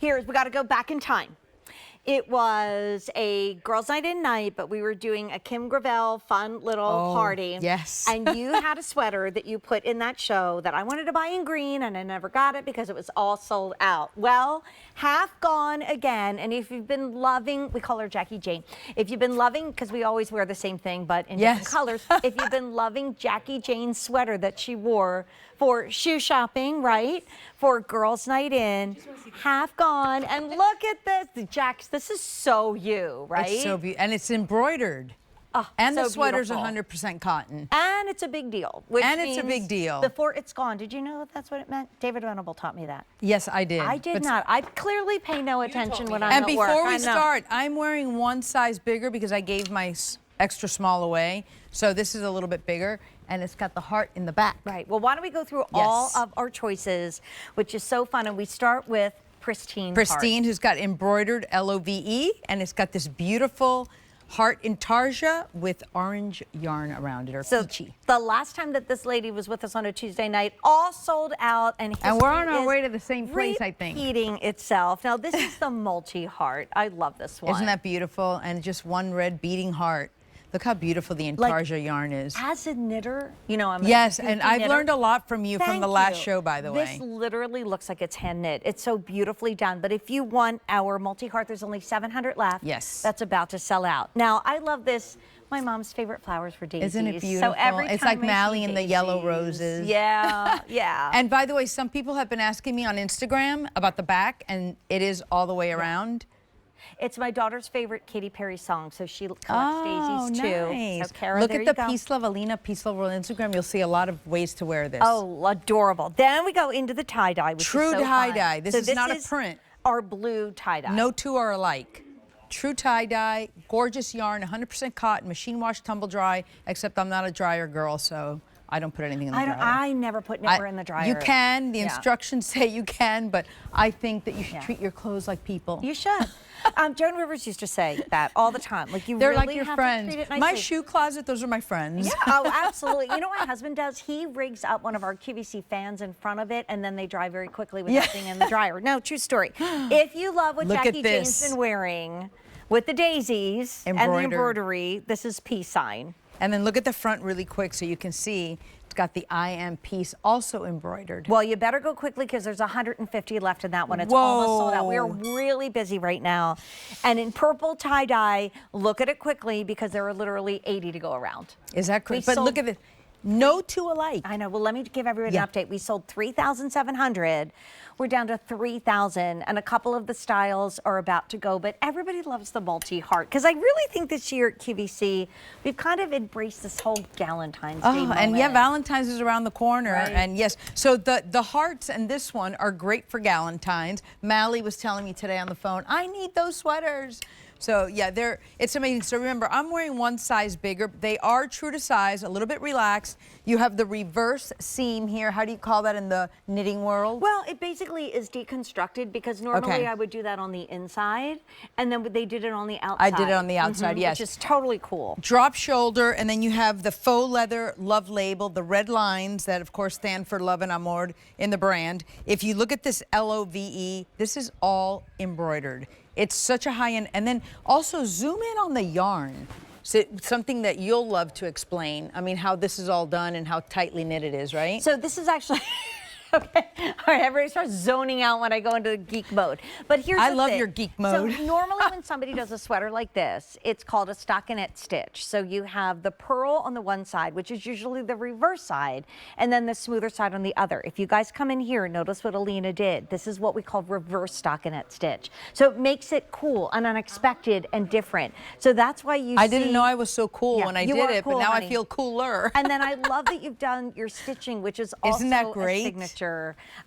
we got to go back in time. It was a girls' night in night, but we were doing a Kim Gravel fun little party. Yes. And you had a sweater that you put in that show that I wanted to buy in green, and I never got it because it was all sold out. Well, half gone again. And if you've been loving, we call her Jackie Jane. If you've been loving, because we always wear the same thing, but in different colors. If you've been loving Jackie Jane's sweater that she wore for shoe shopping, right? For girls' night in, half gone. And look at this, Jax, this is so you, right? It's so beautiful, and it's embroidered. Oh, and so the sweater's beautiful. 100% cotton. And it's a big deal. Which and it's a means big deal. Before it's gone. Did you know that's what it meant? David Venable taught me that. Yes, I did. I did not. I clearly pay no attention when I'm and at work. before we start, I'm wearing one size bigger because I gave my extra small away. So this is a little bit bigger, and it's got the heart in the back. Right. Well, why don't we go through all of our choices, which is so fun, and we start with Pristine Pristine, heart. who's got embroidered LOVE, and it's got this beautiful heart intarsia with orange yarn around it, or peachy. The last time that this lady was with us on a Tuesday night, all sold out, and we're on our way to the same place, I think. Repeating itself. Now, this is the multi-heart. I love this one. Isn't that beautiful? And just one red beating heart. Look how beautiful the intarsia yarn is. As a knitter, you know, I'm yes, and I've learned a lot from you from the last show, by the way. This literally looks like it's hand knit. It's so beautifully done. But if you want our multi-heart, there's only 700 left. Yes. That's about to sell out. Now, I love this. My mom's favorite flowers were daisies. Isn't it beautiful? So every time it's like I Mally see and the yellow roses. Yeah, yeah. And by the way, some people have been asking me on Instagram about the back, and it is all the way around. It's my daughter's favorite Katy Perry song, so she collects daisies too. Nice. So Kara, look at the Peace Love Alina, Peace Love on Instagram. You'll see a lot of ways to wear this. Oh, adorable. Then we go into the tie-dye, which True is so tie-dye. fun. This is not a print. Our blue tie-dye. No two are alike. True tie-dye, gorgeous yarn, 100% cotton, machine wash, tumble dry, except I'm not a dryer girl, so I don't put anything in the dryer. I never put knitwear in the dryer. You can. The instructions say you can, but I think that you should treat your clothes like people. You should. Joan Rivers used to say that all the time. Like They're really like your have friends. To treat it nicely. My shoe closet, those are my friends. Yeah, oh, absolutely. You know what my husband does? He rigs up one of our QVC fans in front of it, and then they dry very quickly without being in the dryer. No, true story. If you love what Jackie Jane's been wearing with the daisies and the embroidery, this is peace sign. And then look at the front really quick so you can see. It's got the I am peace also embroidered. Well, you better go quickly because there's 150 left in that one. It's almost sold out. We're really busy right now. And in purple tie-dye, look at it quickly because there are literally 80 to go around. Is that crazy? But look at this. No two alike. I know. Well, let me give everyone an update. We sold 3,700. We're down to 3,000, and a couple of the styles are about to go, but everybody loves the multi-heart because I really think this year at QVC, we've kind of embraced this whole Galentine's Day moment. And Valentine's is around the corner, right. And yes, so the hearts and this one are great for Galentine's. Mally was telling me today on the phone, I need those sweaters. So yeah, it's amazing. So remember, I'm wearing one size bigger. They are true to size, a little bit relaxed. You have the reverse seam here. How do you call that in the knitting world? Well, it basically is deconstructed because normally I would do that on the inside, and then they did it on the outside. I did it on the outside, yes. Which is totally cool. Drop shoulder, and then you have the faux leather love label, the red lines that of course stand for love and amor in the brand. If you look at this LOVE, this is all embroidered. It's such a high end. And then also zoom in on the yarn. So something that you'll love to explain. I mean, how this is all done and how tightly knit it is, right? So this is actually... Okay, all right, everybody starts zoning out when I go into the geek mode. But here's the thing. I love your geek mode. So normally when somebody does a sweater like this, it's called a stockinette stitch. So you have the purl on the one side, which is usually the reverse side, and then the smoother side on the other. If you guys come in here and notice what Alina did, this is what we call reverse stockinette stitch. So it makes it cool and unexpected and different. So that's why you I didn't know I was so cool when I did it, cool, but now honey. I feel cooler. And then I love that you've done your stitching, which is also Isn't that great? A signature.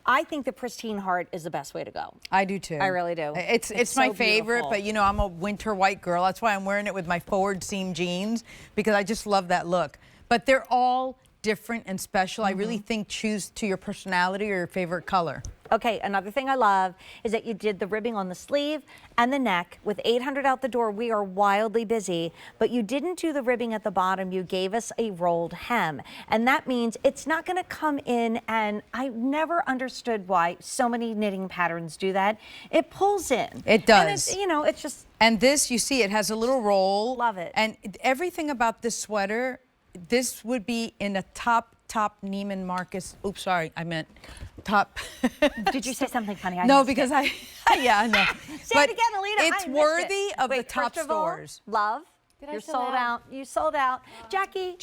I think the Pristine heart is the best way to go. I do too. I really do. It's my so favorite, beautiful. but you know, I'm a winter white girl. That's why I'm wearing it with my forward seam jeans, because I just love that look. But they're all different and special. I really think choose to your personality or your favorite color. Okay, another thing I love is that you did the ribbing on the sleeve and the neck. With 800 out the door, we are wildly busy, but you didn't do the ribbing at the bottom. You gave us a rolled hem, and that means it's not gonna come in, and I never understood why so many knitting patterns do that. It pulls in. It does. And it's, you know, it's just. And this, you see, it has a little roll. Love it. And everything about this sweater, this would be in a top Neiman Marcus. Oops, sorry, I meant top. Did you say something funny? No, because yeah, I know. Say it again, Alina. It's worthy of the top first of all, stores. love. You're sold out. You sold out. Jackie,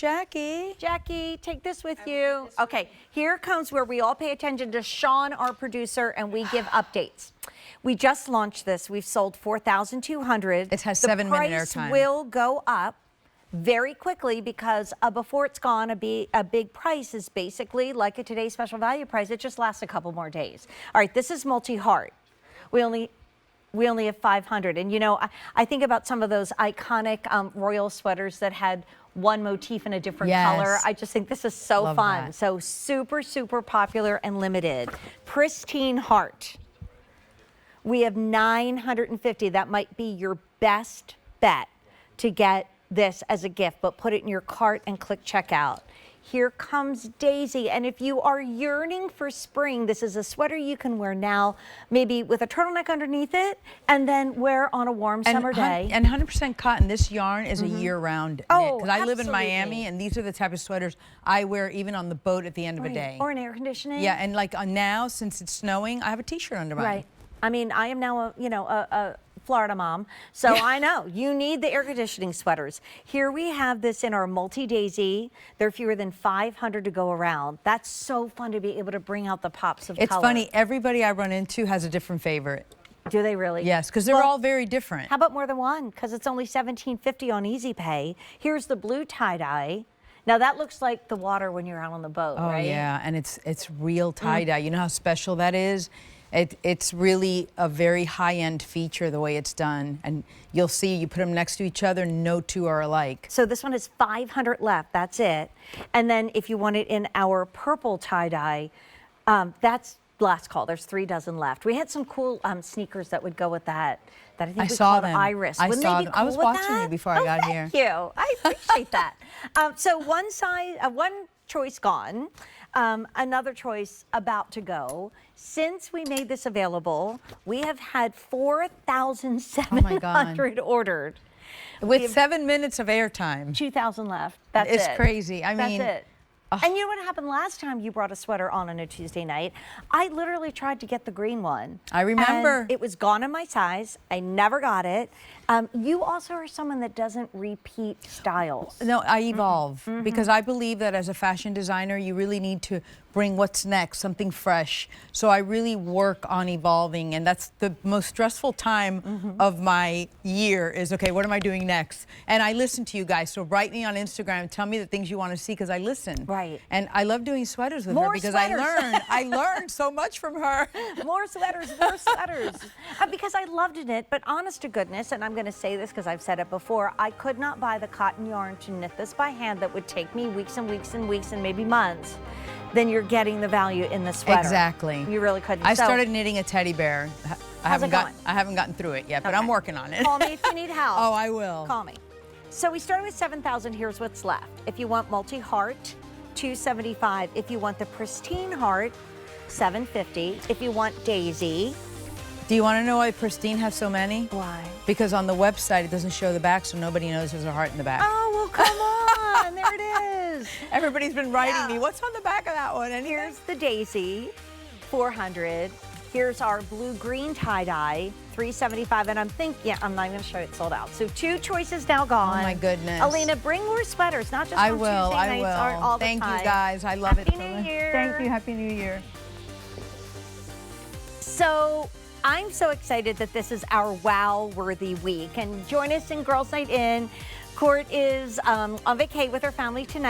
take this with you. Okay, here comes where we all pay attention to Sean, our producer, and we give updates. We just launched this. We've sold 4,200. It has 7-minute airtime. The price will go up very quickly because before it's gone, a big price is basically like a today's special value price. It just lasts a couple more days. All right, this is multi-heart. We only have 500. And you know, I think about some of those iconic royal sweaters that had one motif in a different color. I just think this is so Love fun. that. So super, super popular and limited. Pristine heart. We have 950. That might be your best bet to get this as a gift, but put it in your cart and click checkout. Here comes Daisy, and if you are yearning for spring, this is a sweater you can wear now, maybe with a turtleneck underneath it, and then wear on a warm summer day. And 100% cotton. This yarn is a year-round knit. Because I live in Miami, and these are the type of sweaters I wear even on the boat at the end of a day. Or in air conditioning. Yeah, and like now, since it's snowing, I have a T-shirt under mine. Right. I mean, I am now a Florida mom, so I know you need the air conditioning sweaters. Here we have this in our multi-daisy. There are fewer than 500 to go around. That's so fun to be able to bring out the pops of color. It's funny, everybody I run into has a different favorite. Do they really? Yes, because they're all very different. How about more than one? Because it's only $17.50 on Easy Pay. Here's the blue tie-dye. Now that looks like the water when you're out on the boat, right? Oh yeah, and it's real tie-dye. You know how special that is? It's really a very high-end feature the way it's done, and you'll see you put them next to each other, no two are alike. So this one is 500 left, that's it. And then if you want it in our purple tie-dye, that's last call. There's 3 dozen left. We had some cool sneakers that would go with that. That I think we called Iris. Wouldn't they be cool I was with watching that? you before I got here. Thank you. I appreciate that. So one choice gone. Another choice about to go. Since we made this available, we have had 4,700 ordered. With 7 minutes of airtime. 2,000 left. That's It's it. crazy. I mean, that's it. And you know what happened last time you brought a sweater on a Tuesday night? I literally tried to get the green one. I remember. And it was gone in my size. I never got it. You also are someone that doesn't repeat styles. No, I evolve because I believe that as a fashion designer, you really need to bring what's next, something fresh. So I really work on evolving, and that's the most stressful time of my year is, okay, what am I doing next? And I listen to you guys, so write me on Instagram, tell me the things you want to see, because I listen. Right. And I love doing sweaters with her More because sweaters. I learned so much from her. More sweaters, because I loved it, but honest to goodness, and I'm going to say this because I've said it before, I could not buy the cotton yarn to knit this by hand. That would take me weeks and weeks and weeks and maybe months. Then you're getting the value in the sweater. Exactly. You really couldn't. I started knitting a teddy bear. I haven't gotten through it yet, but I'm working on it. Call me if you need help. Oh, I will. Call me. So we started with 7,000. Here's what's left. If you want multi-heart, $275. If you want the pristine heart, $750. If you want daisy. Do you want to know why Pristine has so many? Why? Because on the website it doesn't show the back, so nobody knows there's a heart in the back. Oh, well, come on. There it is. Everybody's been writing me, what's on the back of that one? And here's the daisy, 400. Here's our blue-green tie-dye, $375. And I'm thinking, I'm not even going to show you, it's sold out. So 2 choices now gone. Oh, my goodness. Alina, bring more sweaters, not just I on will, Tuesday I nights, will. all the Thank time. you, guys. I love Happy it. New Year. Thank you. Happy New Year. So I'm so excited that this is our wow-worthy week. And join us in Girls Night In. Court is on vacay with her family tonight.